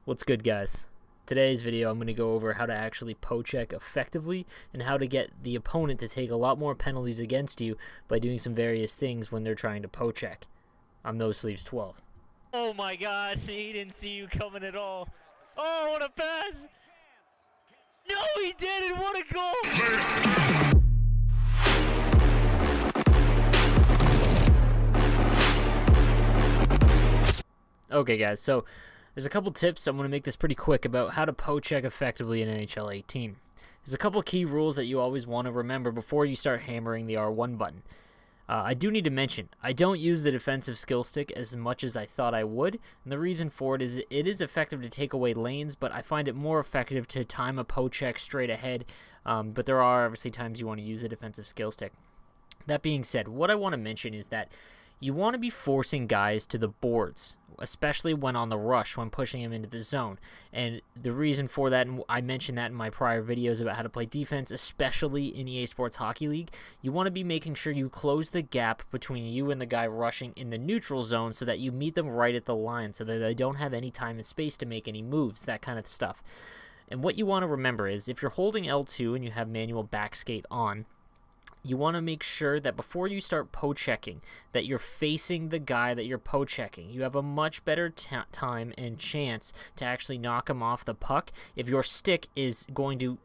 What's good, guys? Today's video I'm going to go over how to actually poke-check effectively and how to get the opponent to take a lot more penalties against you by doing some various things when they're trying to poke-check. I'm No Sleeves 12. Oh my gosh, he didn't see you coming at all. Oh, what a pass! No, he didn't! What a goal! Okay, guys, so there's a couple tips. I'm going to make this pretty quick about how to poke-check effectively in NHL 18. There's a couple key rules that you always want to remember before you start hammering the R1 button. I do need to mention, I don't use the defensive skill stick as much as I thought I would, and the reason for it is effective to take away lanes, but I find it more effective to time a poke-check straight ahead, but there are obviously times you want to use the defensive skill stick. That being said, what I want to mention is that you want to be forcing guys to the boards, especially when on the rush, when pushing them into the zone. And the reason for that, and I mentioned that in my prior videos about how to play defense, especially in EA Sports Hockey League, you want to be making sure you close the gap between you and the guy rushing in the neutral zone so that you meet them right at the line so that they don't have any time and space to make any moves, that kind of stuff. And what you want to remember is if you're holding L2 and you have manual backskate on, you want to make sure that before you start poke-checking that you're facing the guy that you're poke-checking. You have a much better time and chance to actually knock him off the puck if your stick is going to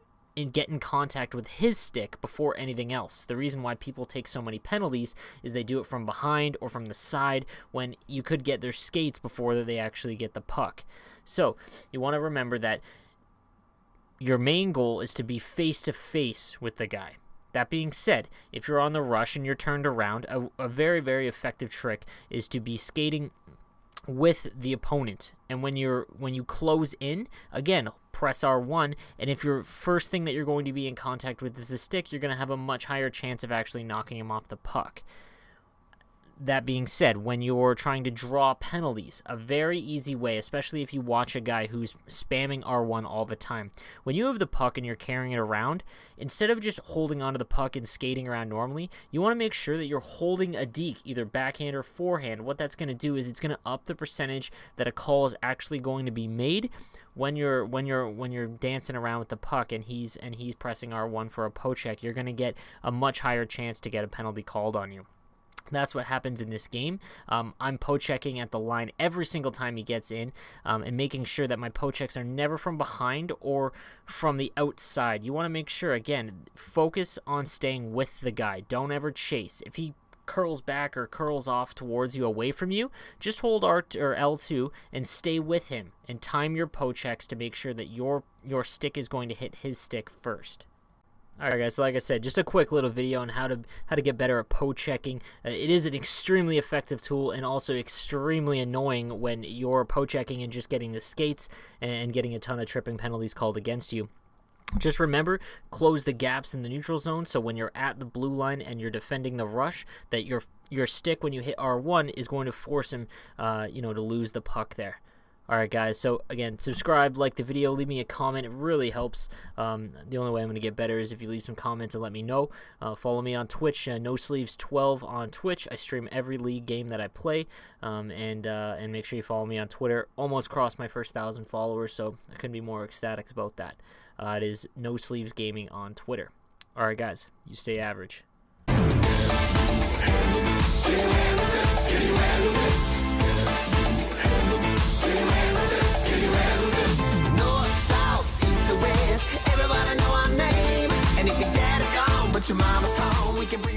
get in contact with his stick before anything else. The reason why people take so many penalties is they do it from behind or from the side when you could get their skates before they actually get the puck. So you want to remember that your main goal is to be face-to-face with the guy. That being said, if you're on the rush and you're turned around, a very, very effective trick is to be skating with the opponent. And when you close in, again, press R1, and if your first thing that you're going to be in contact with is the stick, you're going to have a much higher chance of actually knocking him off the puck. That being said, when you're trying to draw penalties, a very easy way, especially if you watch a guy who's spamming R1 all the time, when you have the puck and you're carrying it around, instead of just holding onto the puck and skating around normally, you want to make sure that you're holding a deke, either backhand or forehand. What that's going to do is it's going to up the percentage that a call is actually going to be made when you're dancing around with the puck and he's pressing R1 for a poke check. You're going to get a much higher chance to get a penalty called on you. That's what happens in this game. I'm poke-checking at the line every single time he gets in and making sure that my poke-checks are never from behind or from the outside. You want to make sure, again, focus on staying with the guy. Don't ever chase. If he curls back or curls off towards you away from you, just hold R or L2 and stay with him and time your poke-checks to make sure that your stick is going to hit his stick first. Alright guys, so like I said, just a quick little video on how to get better at poke-checking. It is an extremely effective tool and also extremely annoying when you're poke-checking and just getting the skates and getting a ton of tripping penalties called against you. Just remember, close the gaps in the neutral zone so when you're at the blue line and you're defending the rush, that your stick when you hit R1 is going to force him to lose the puck there. Alright guys, so again, subscribe, like the video, leave me a comment, it really helps. The only way I'm going to get better is if you leave some comments and let me know. Follow me on Twitch, No Sleeves 12 on Twitch. I stream every league game that I play, and make sure you follow me on Twitter. Almost crossed my first 1,000 followers, so I couldn't be more ecstatic about that. It is No Sleeves Gaming on Twitter. Alright guys, you stay average. Everybody know our name, and if your dad is gone, but your mama's home, we can bring